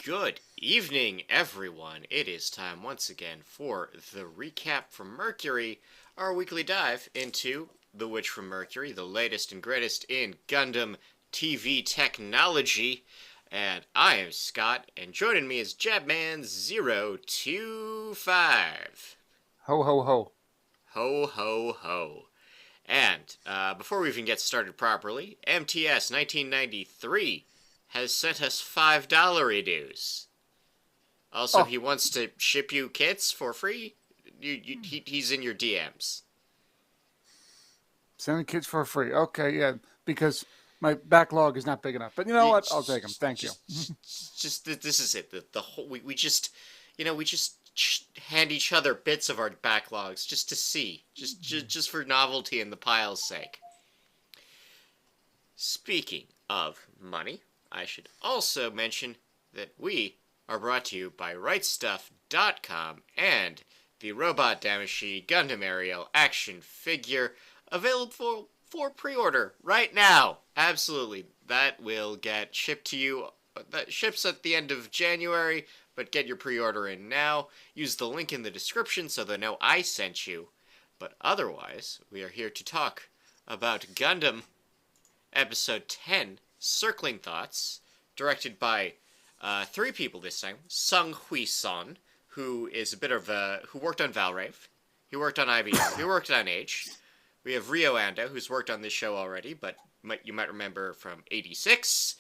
Good evening, everyone. It is time once again for the recap from Mercury, our weekly dive into The Witch from Mercury, the latest and greatest in Gundam TV technology. And I am Scott, and joining me is Jabman025. Ho, ho, ho. Ho, ho, ho. And before we even get started properly, MTS 1993 has sent us $5 dues. Also, Oh, he wants to ship you kits for free. He's in your DMs. sending kids for free. Okay, yeah, because my backlog is not big enough. But you know what? I'll take them. Thank you. Just this is it. The whole we just, we just hand each other bits of our backlogs just to see, just for novelty and the pile's sake. Speaking of money, I should also mention that we are brought to you by RightStuff.com and the Robot Damashi Gundam Aerial action figure available for pre-order right now. Absolutely. That will get shipped to you. That ships at the end of January, but get your pre-order in now. Use the link in the description so they know I sent you. But otherwise, we are here to talk about Gundam Episode 10, Circling Thoughts, directed by three people this time. Sung Hui-son, who is a bit of a... who worked on Valrave. He worked on IBM. He worked on Age. We have Rio Ando, who's worked on this show already, but you might remember from 86.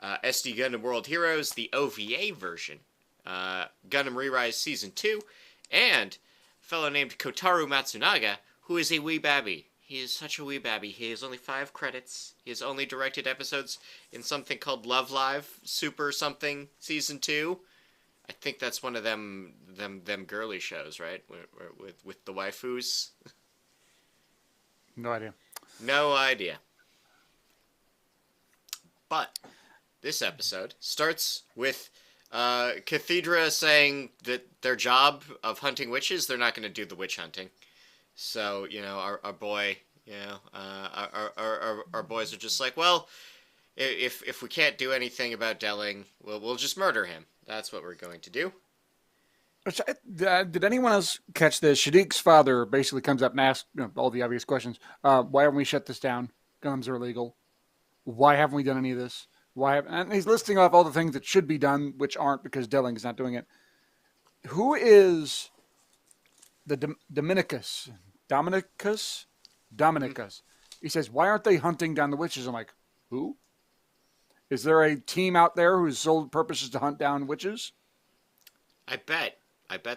SD Gundam World Heroes, the OVA version. Gundam Re-Rise Season 2. And a fellow named Kotaru Matsunaga, who is a wee babby. He is such a wee babby. He has only 5 credits. He has only directed episodes in something called Love Live Super something Season 2. I think that's one of them girly shows, right? With the waifus. No idea. No idea. But this episode starts with Cathedra saying that their job of hunting witches, they're not going to do the witch hunting. So, our boy, our boys are just like, well, if we can't do anything about Delling, we'll just murder him. That's what we're going to do. Did anyone else catch this? Shadiq's father basically comes up and asks all the obvious questions. Why haven't we shut this down? Guns are illegal. Why haven't we done any of this? And he's listing off all the things that should be done, which aren't because Delling is not doing it. Who is the Dominicus? Dominicus? Dominicus. He says, why aren't they hunting down the witches? I'm like, who? Is there a team out there whose sole purpose is to hunt down witches? I bet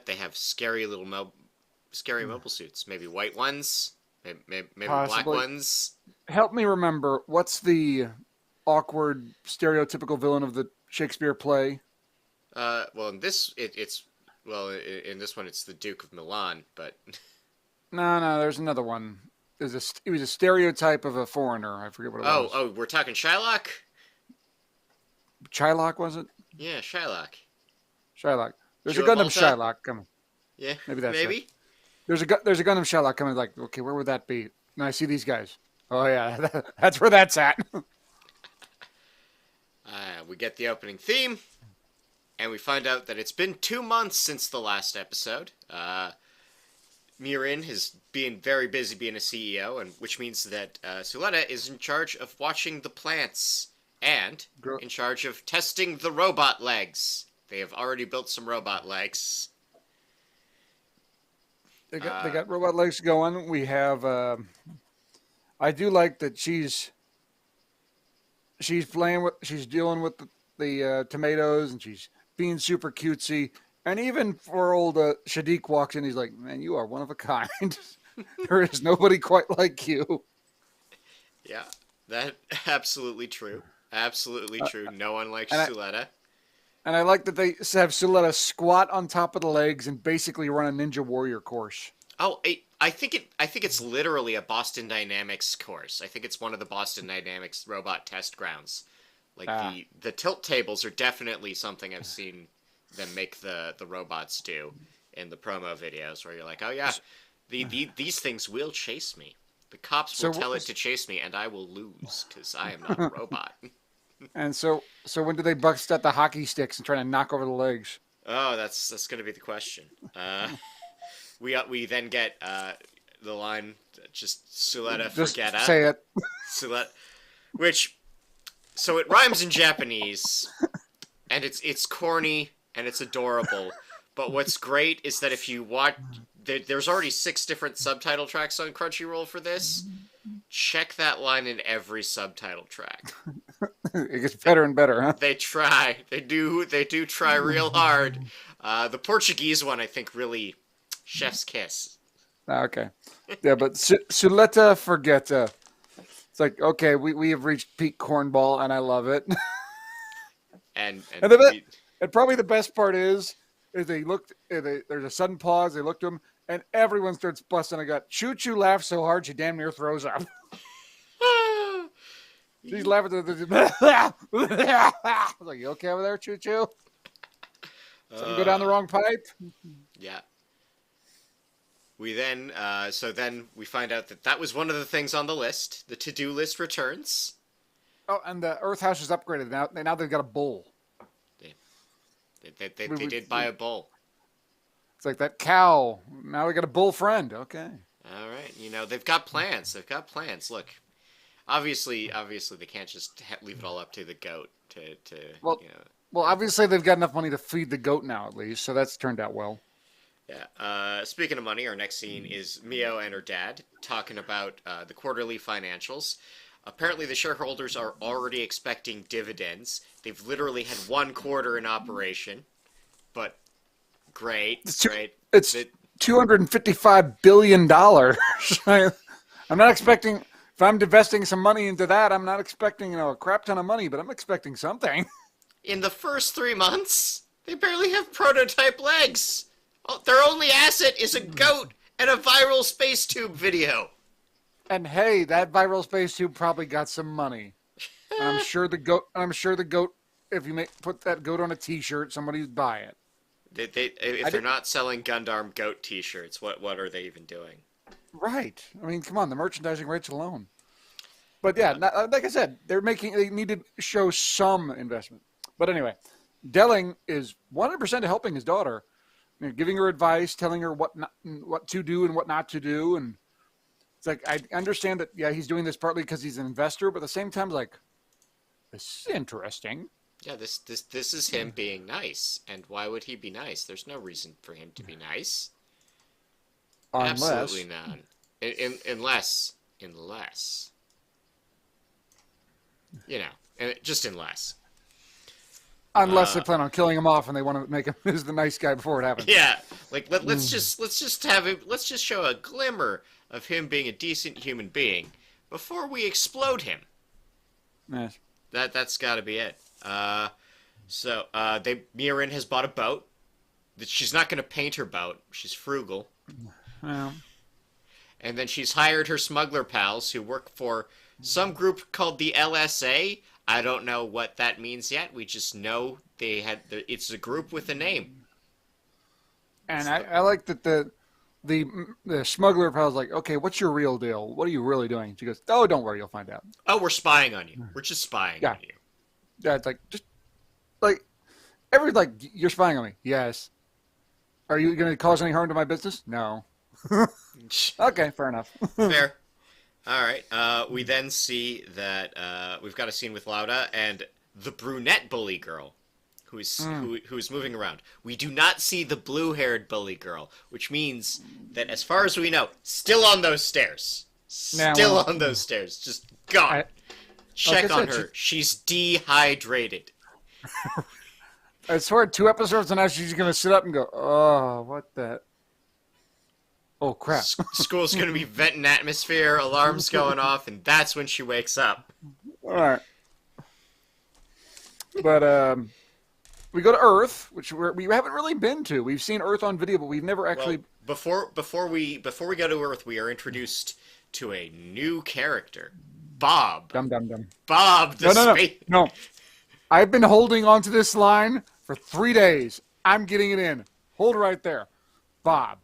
they have scary little mobile suits. Maybe white ones. Maybe black ones. Help me remember. What's the awkward, stereotypical villain of the Shakespeare play? Well, in this, in this one, it's the Duke of Milan, but No, there's another one. He was a stereotype of a foreigner. I forget what it was. Oh, we're talking Shylock? Shylock, was it? Yeah, Shylock. Shylock. There's a Gundam Shylock coming. Yeah, maybe. It. There's a Gundam Shylock coming. Like, okay, where would that be? And I see these guys. Oh yeah, that's where that's at. We get the opening theme, and we find out that it's been 2 months since the last episode. Mirin has been very busy being a CEO, and which means that Suletta is in charge of watching the plants and in charge of testing the robot legs. They have already built some robot legs. They got robot legs going. We have. I do like that she's dealing with the tomatoes, and she's being super cutesy. And even for old Shadiq walks in, he's like, "Man, you are one of a kind. There is nobody quite like you." Yeah, that absolutely true. Absolutely true. No one likes Suletta. And I like that they have Suletta squat on top of the legs and basically run a Ninja Warrior course. Oh, I think it's literally a Boston Dynamics course. I think it's one of the Boston Dynamics robot test grounds. Like the tilt tables are definitely something I've seen them make the robots do in the promo videos, where you're like, oh yeah, these things will chase me. The cops will tell it to chase me, and I will lose because I am not a robot. And so So when do they bust out the hockey sticks and try to knock over the legs? Oh, that's gonna be the question. We then get the line just Suleta Just Forgetta. say it. Sulet, which so it rhymes in Japanese, and it's corny and it's adorable. But what's great is that if you watch, there's already 6 different subtitle tracks on Crunchyroll for this. Check that line in every subtitle track. It gets better and better, huh? They try. They do try real hard. The Portuguese one, I think, really chef's kiss. Okay. Yeah, but Suleta Forgetta. It's like, okay, we have reached peak cornball, and I love it. And And probably the best part is they looked. There's a sudden pause. They looked to him, and everyone starts busting a gut. Choo Choo laughs so hard she damn near throws up. She's laughing. I was like, "You okay over there, Choo Choo? Something go down the wrong pipe?" yeah. We then then we find out that was one of the things on the list. The to-do list returns. Oh, and the Earth House is upgraded now. They've got a bull. They did buy a bull. It's like that cow. Now we got a bull friend. Okay. All right. They've got plans. They've got plans. Look, obviously, they can't just leave it all up to the goat to Well, you know. well, obviously they've got enough money to feed the goat now, at least. So that's turned out well. Yeah. Speaking of money, our next scene is Mio and her dad talking about the quarterly financials. Apparently, the shareholders are already expecting dividends. They've literally had 1 quarter in operation, but great. It's $255 billion. I'm not expecting. If I'm investing some money into that, I'm not expecting a crap ton of money, but I'm expecting something. In the first 3 months, they barely have prototype legs. Their only asset is a goat and a viral space tube video. And hey, that viral space tube probably got some money. And I'm sure the goat. If you put that goat on a T-shirt, somebody'd buy it. If they're not selling Gundam goat T-shirts, what are they even doing? Right. I mean, come on, the merchandising rights alone. But yeah, like I said, they need to show some investment. But anyway, Delling is 100% helping his daughter, giving her advice, telling her what to do and what not to do, and it's like I understand that. Yeah, he's doing this partly because he's an investor, but at the same time, like, this is interesting. Yeah, this is him being nice, and why would he be nice? There's no reason for him to be nice. Absolutely none. Unless, just unless. Unless they plan on killing him off and they want to make him as the nice guy before it happens. Yeah, like let's just show a glimmer of him being a decent human being before we explode him. Yes. That's got to be it. Mirin has bought a boat. She's not going to paint her boat. She's frugal. Well. And then she's hired her smuggler pals who work for some group called the LSA. I don't know what that means yet. We just know it's a group with a name. And I like that the smuggler pal's like, okay, what's your real deal? What are you really doing? She goes, oh, don't worry, you'll find out. Oh, we're spying on you. We're just spying on you. Yeah, it's like, you're spying on me. Yes. Are you going to cause any harm to my business? No. Okay, fair enough. Fair. All right. We then see that we've got a scene with Lauda and the brunette bully girl, who is moving around. We do not see the blue-haired bully girl, which means that, as far as we know, still on those stairs. On those stairs. Just gone. Check on her. She's dehydrated. I swear, 2 episodes and now she's going to sit up and go, oh, what the... Oh, crap. School's going to be venting atmosphere, alarms going off, and that's when she wakes up. All right. But we go to Earth, which we haven't really been to. We've seen Earth on video, but we've never actually... Well, before we go to Earth, we are introduced to a new character. Bob. Dum, dum, dum. Bob, No. I've been holding on to this line for 3 days. I'm getting it in. Hold right there. Bob.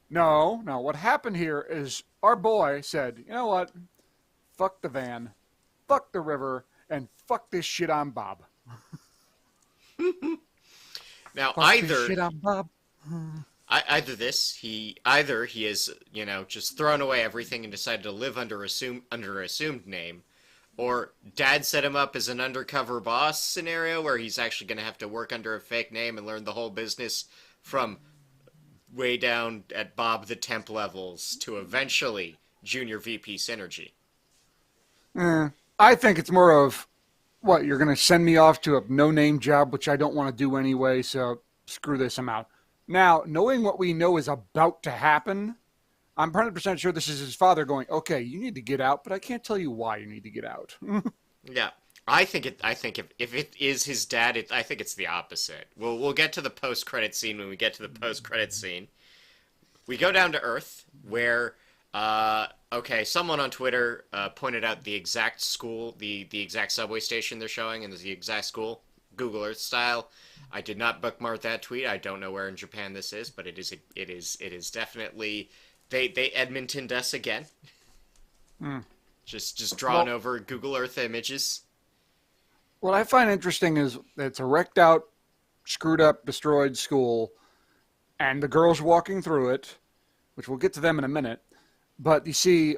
No. What happened here is our boy said, you know what? Fuck the van, fuck the river, and fuck this shit on Bob. Now, Fuck this shit on Bob. either he is, just thrown away everything and decided to live under assumed name, or Dad set him up as an undercover boss scenario where he's actually going to have to work under a fake name and learn the whole business from way down at Bob the Temp levels to eventually Junior VP Synergy. I think it's more of, what, you're going to send me off to a no-name job, which I don't want to do anyway, so screw this, I'm out. Now, knowing what we know is about to happen, I'm 100% sure this is his father going, okay, you need to get out, but I can't tell you why you need to get out. Yeah. I think if it is his dad, I think it's the opposite. We'll get to the post-credit scene when we get to the post-credit scene. We go down to Earth, where someone on Twitter pointed out the exact school, the exact subway station they're showing, and the exact school, Google Earth style. I did not bookmark that tweet. I don't know where in Japan this is, but it is definitely they Edmontoned us again. Just drawn over Google Earth images. What I find interesting is that it's a wrecked out, screwed up, destroyed school, and the girls walking through it, which we'll get to them in a minute. But you see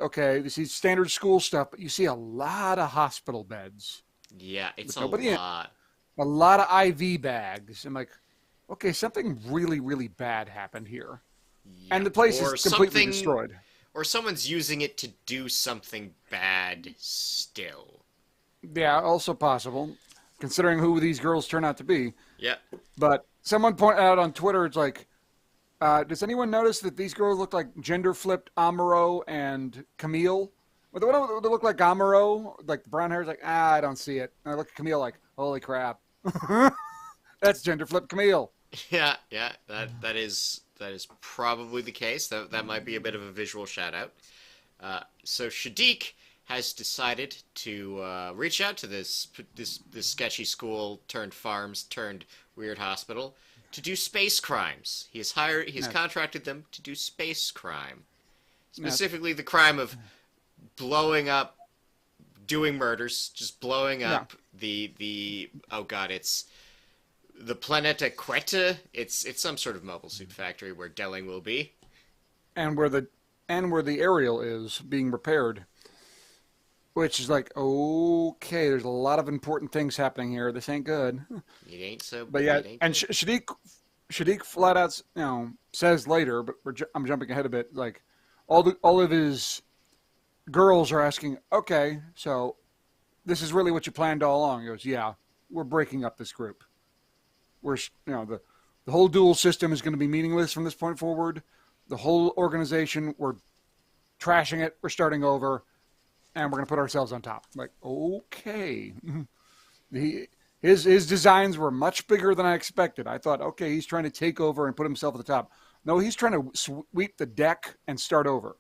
standard school stuff, but you see a lot of hospital beds. Yeah, it's a lot. A lot of IV bags. I'm like, okay, something really, really bad happened here. Yeah. And the place is completely destroyed. Or someone's using it to do something bad still. Yeah, also possible, considering who these girls turn out to be. Yeah. But someone pointed out on Twitter, it's like, does anyone notice that these girls look like gender-flipped Amuro and Camille? Well, the one that look like Amuro, like the brown hair, is like, I don't see it. And I look at Camille like, holy crap. That's gender-flipped Camille. Yeah, that is probably the case. That might be a bit of a visual shout-out. So Shadiq has decided to reach out to this sketchy school turned farms turned weird hospital to do space crimes. He's contracted them to do space crime. Specifically the crime of blowing up, doing murders, just blowing up the it's the Planeta Quetta. It's some sort of mobile suit factory where Delling will be. And where the aerial is being repaired. Which is like, okay, there's a lot of important things happening here. This ain't good. It ain't so. But yeah, and Shadiq flat out, says later, but I'm jumping ahead a bit. Like, all of his girls are asking, okay, so this is really what you planned all along. He goes, yeah, we're breaking up this group. We're, the whole dual system is going to be meaningless from this point forward. The whole organization, we're trashing it. We're starting over. And we're going to put ourselves on top. Like, okay. His designs were much bigger than I expected. I thought, okay, he's trying to take over and put himself at the top. No, he's trying to sweep the deck and start over.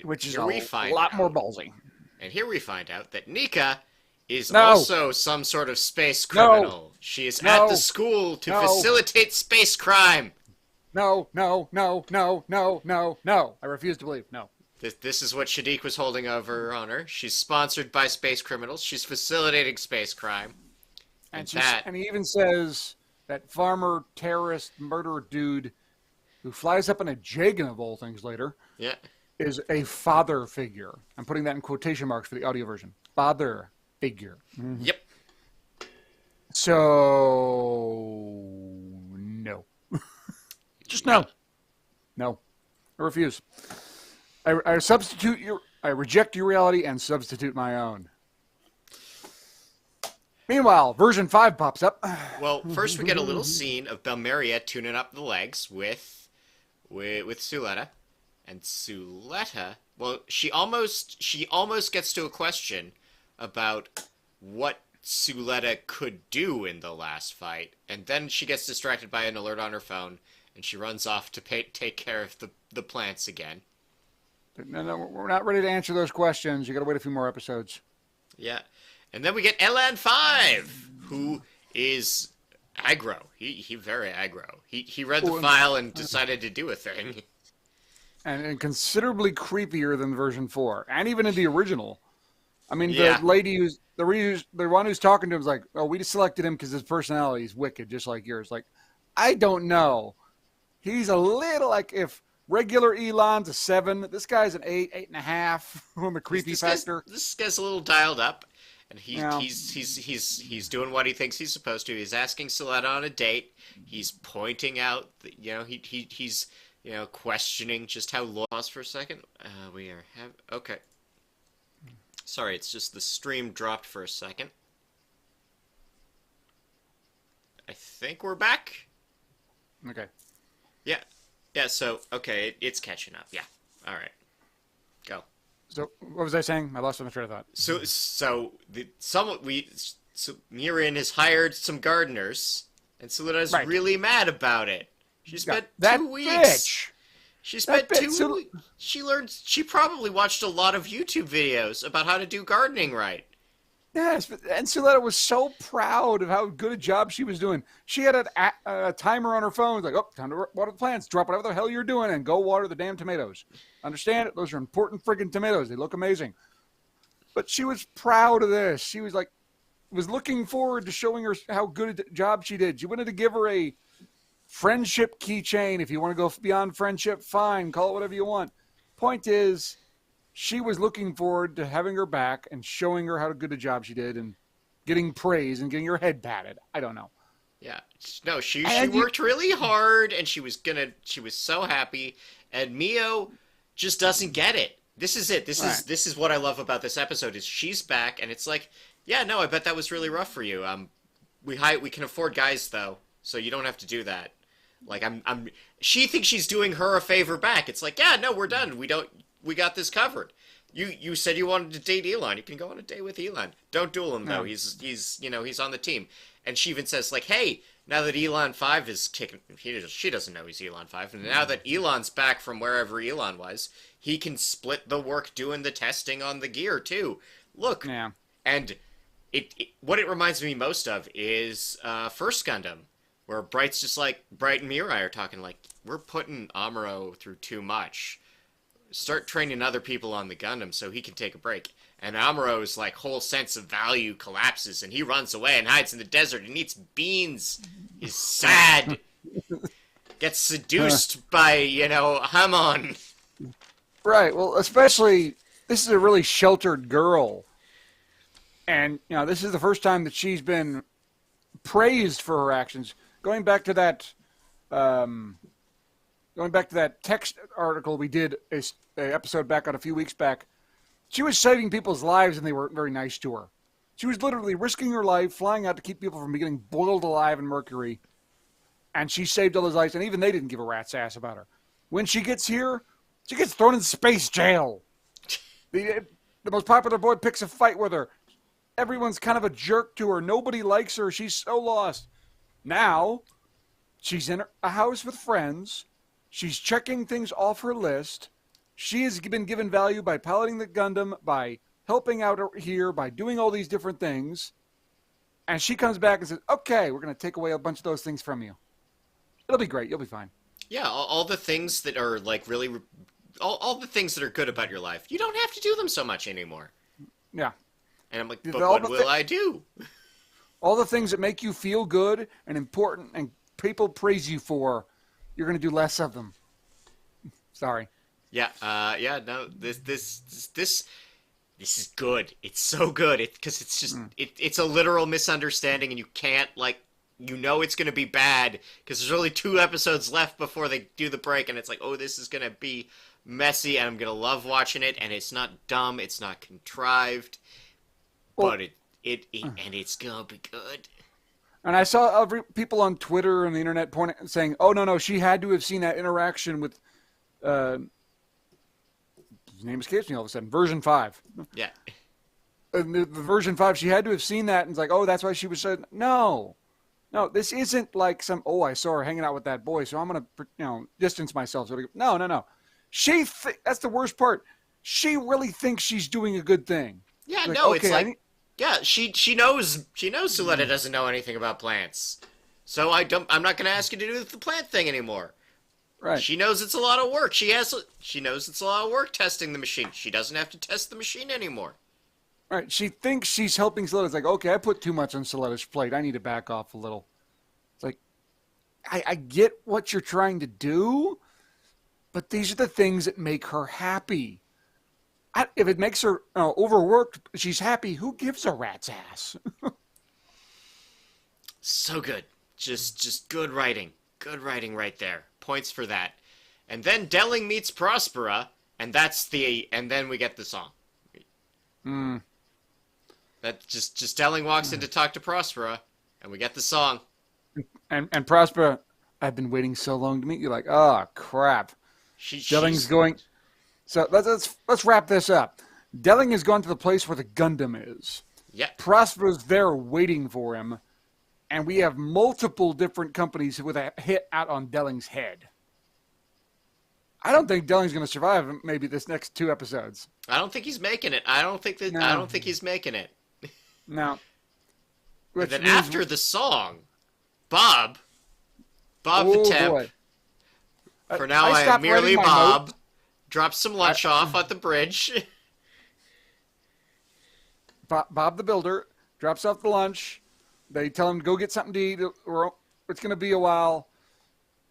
Which is a lot more ballsy. And here we find out that Nika is also some sort of space criminal. She is at the school to facilitate space crime. No. I refuse to believe. No. This is what Shadiq was holding over on her. She's sponsored by space criminals. She's facilitating space crime. And he even says that farmer, terrorist, murderer dude who flies up in a Jagan of all things later is a father figure. I'm putting that in quotation marks for the audio version. Father figure. Mm-hmm. Yep. So, no. Just no. No. I refuse. I reject your reality and substitute my own. Meanwhile, version 5 pops up. Well, first we get a little scene of Belmeria tuning up the legs with Suletta. And Suletta, well, she almost gets to a question about what Suletta could do in the last fight, and then she gets distracted by an alert on her phone, and she runs off to take care of the plants again. No, we're not ready to answer those questions. You got to wait a few more episodes. Yeah, and then we get A.N.I.M.E, who is aggro. He very aggro. He read the file and decided to do a thing. And considerably creepier than version 4, and even in the original. I mean, the Yeah. lady the one who's talking to him is like, "Oh, we just selected him because his personality is wicked, just like yours." Like, I don't know. He's a little like if regular Elon's a 7, this guy's an 8, 8.5 on the This creepy this guy's factor. this guy's a little dialed up, and You know, he's doing what he thinks he's supposed to. He's asking Soletta on a date. He's pointing out that, he's questioning just how lost for a second. We are have okay. Sorry, it's just the stream dropped for a second. I think we're back. okay. Yeah, yeah. So okay, it's catching up. Yeah. All right. Go. So what was I saying? I lost my train of thought. So Mirin has hired some gardeners, and Soleda's Right. really mad about it. She Yeah, spent that 2 weeks. bitch. She That spent bitch. So, She learned. She probably watched a lot of YouTube videos about how to do gardening right. yes, and Suletta was so proud of how good a job she was doing. She had a timer on her phone, like, "Oh, time to water the plants. Drop whatever the hell you're doing and go water the damn tomatoes." Understand it? Those are important friggin' tomatoes. They look amazing. But she was proud of this. She was like, was looking forward to showing her how good a job she did. She wanted to give her a friendship keychain. If you want to go beyond friendship, fine, call it whatever you want. Point is, she was looking forward to having her back and showing her how good a job she did and getting praise and getting her head patted. I don't know. Yeah. No, she And you, worked really hard, and she was so happy, and Mio just doesn't get it. This is it. right. This is what I love about this episode is she's back, and it's like, yeah, no, I bet that was really rough for you. We can afford guys though, so you don't have to do that. Like she thinks she's doing her a favor back. It's like, yeah, no, we're done. We got this covered. You said you wanted to date Elon. You can go on a date with Elon. Don't duel him though. Yeah. He's on the team. And she even says like, hey, now that Elon 5 is kicking, she doesn't know he's Elon 5, and now that Elon's back from wherever Elon was, he can split the work doing the testing on the gear too. Look, Yeah. and what it reminds me most of is First Gundam, where Bright and Mirai are talking like, we're putting Amuro through too much. Start training other people on the Gundam so he can take a break. And Amuro's like whole sense of value collapses, and he runs away and hides in the desert and eats beans. He's sad. Gets seduced by Hamon. Right. Well, especially this is a really sheltered girl. And this is the first time that she's been praised for her actions. Um, going back to that text article we did a episode back on a few weeks back, she was saving people's lives and they weren't very nice to her. She was literally risking her life, flying out to keep people from getting boiled alive in Mercury, and she saved all those lives, and even they didn't give a rat's ass about her. When she gets here, she gets thrown in space jail. The most popular boy picks a fight with her. Everyone's kind of a jerk to her. Nobody likes her. She's so lost. Now, she's in a house with friends. She's checking things off her list. She has been given value by piloting the Gundam, by helping out here, by doing all these different things. And she comes back and says, okay, we're going to take away a bunch of those things from you. It'll be great. You'll be fine. Yeah, all the things that are like really, all the things that are good about your life, you don't have to do them so much anymore. Yeah. And I'm like, but what will I do? All the things that make you feel good and important and people praise you for, you're going to do less of them. Sorry. Yeah, no, this is good. It's so good. Because it's just it's a literal misunderstanding, and you can't it's going to be bad because there's only 2 episodes left before they do the break, and it's like, oh, this is going to be messy, and I'm going to love watching it, and it's not dumb, it's not contrived, but it's going to be good. And I saw people on Twitter and the internet saying, "Oh no, she had to have seen that interaction with." His name escapes me all of a sudden. Version 5. Yeah. The version 5, she had to have seen that, and it's like, oh, that's why she was said. No, this isn't like some. Oh, I saw her hanging out with that boy, so I'm gonna distance myself. No. That's the worst part. She really thinks she's doing a good thing. Yeah, Like, no, okay, it's like. Yeah, she knows Suletta doesn't know anything about plants. So I'm not going to ask you to do the plant thing anymore. Right. She knows it's a lot of work. She knows it's a lot of work testing the machine. She doesn't have to test the machine anymore. Right. She thinks she's helping Soletta. It's like, okay, I put too much on Soletta's plate. I need to back off a little. It's like, I get what you're trying to do, but these are the things that make her happy. If it makes her overworked, she's happy. Who gives a rat's ass? So good. Just good writing. Good writing right there. Points for that. And then Delling meets Prospera, and then we get the song. Mm. That just Delling walks in to talk to Prospera, and we get the song. And Prospera, I've been waiting so long to meet you. Like, oh crap. Delling's She's going. So let's wrap this up. Delling has gone to the place where the Gundam is. yeah. Prospera's there waiting for him, and we have multiple different companies with a hit out on Delling's head. I don't think Delling's going to survive maybe this next 2 episodes. I don't think he's making it. I don't think he's making it. No. And then after the song, Bob the temp. Boy. For now, I am merely Bob. Drops some lunch off at the bridge. Bob the builder drops off the lunch. They tell him to go get something to eat, or it's going to be a while.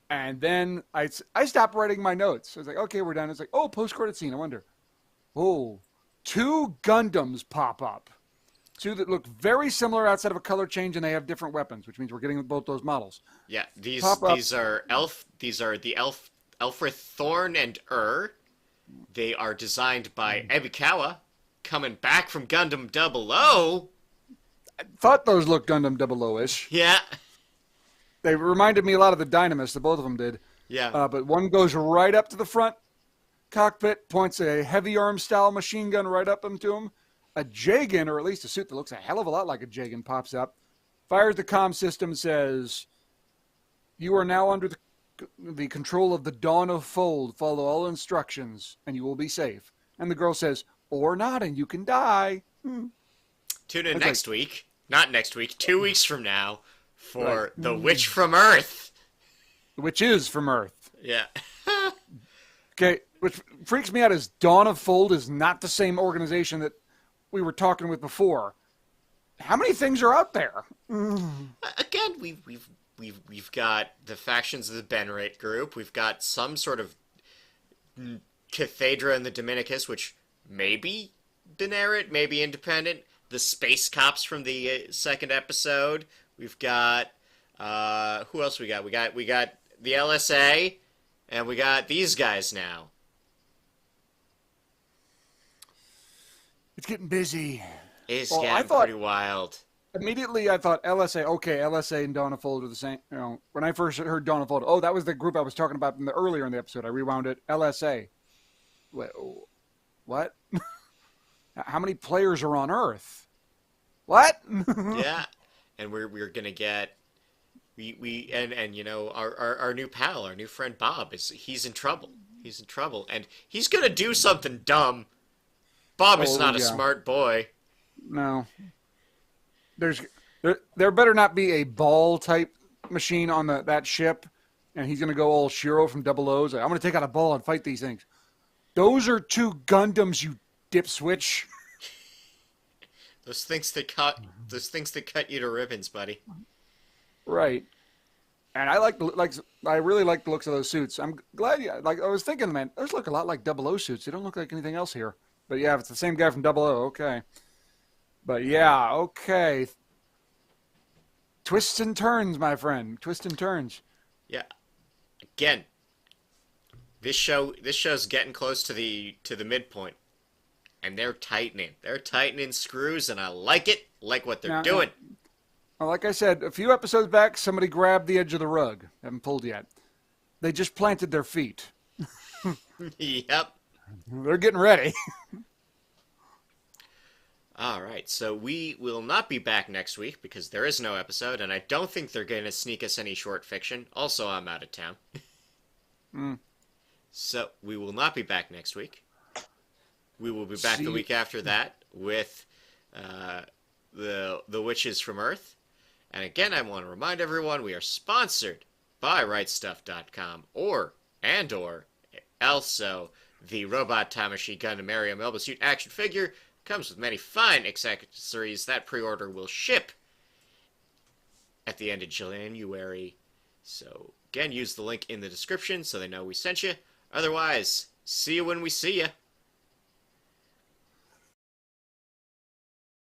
And then I stopped writing my notes. I was like, okay, we're done. It's like, oh, post-credit scene. I wonder. Oh, 2 Gundams pop up. 2 that look very similar outside of a color change, and they have different weapons, which means we're getting both those models. Yeah, these are the Elfrith Thorn and They are designed by Ebikawa, coming back from Gundam 00. I thought those looked Gundam 00-ish. Yeah. They reminded me a lot of the Dynamis, the both of them did. Yeah. But one goes right up to the front cockpit, points a heavy arm style machine gun right up into him. A Jagan, or at least a suit that looks a hell of a lot like a Jagan, pops up, fires the comm system, says, "You are now under the control of the Dawn of Fold. Follow all instructions, and you will be safe." And the girl says, "Or not, and you can die." Tune in next week. Not next week. 2 weeks from now for The Witch from Earth. Which is from Earth. Yeah. Okay, which freaks me out is Dawn of Fold is not the same organization that we were talking with before. How many things are out there? Again, we've got the factions of the Benrate group. We've got some sort of Cathedra and the Dominicus, which may be Benerit, maybe independent. The Space Cops from the 2nd episode. We've got who else we got? We got the LSA, and we got these guys now. It's getting busy. It's getting pretty wild. Immediately, I thought LSA. Okay, LSA and Dawn of Fold are the same. You know, when I first heard Dawn of Fold, oh, that was the group I was talking about earlier in the episode. I rewound it. LSA. What? How many players are on Earth? What? Yeah, and we're gonna get and you know our new pal, our new friend Bob he's in trouble. He's in trouble, and he's gonna do something dumb. Bob is not a smart boy. No. There better not be a ball type machine on that ship, and he's gonna go all Shiro from Double O's. I'm gonna take out a ball and fight these things. Those are 2 Gundams, you dip switch. Those things that cut you to ribbons, buddy. Right. And I I really like the looks of those suits. I'm glad I was thinking, man, those look a lot like Double O suits. They don't look like anything else here. But yeah, if it's the same guy from Double O, okay. But yeah, okay. Twists and turns, my friend. Twists and turns. Yeah. Again, this show's getting close to the midpoint. And they're tightening. They're tightening screws, and I like it. Like what they're doing. Well, like I said, a few episodes back, somebody grabbed the edge of the rug. Haven't pulled yet. They just planted their feet. Yep. They're getting ready. All right, so we will not be back next week because there is no episode, and I don't think they're going to sneak us any short fiction. Also, I'm out of town. So we will not be back next week. We will be back the week after that with the Witches from Earth. And again, I want to remind everyone we are sponsored by WriteStuff.com or also the Robot Tamashi Gundam Area Mobile Suit action figure Comes with many fine accessories. That pre-order will ship at the end of January. So, again, use the link in the description so they know we sent you. Otherwise, see you when we see you.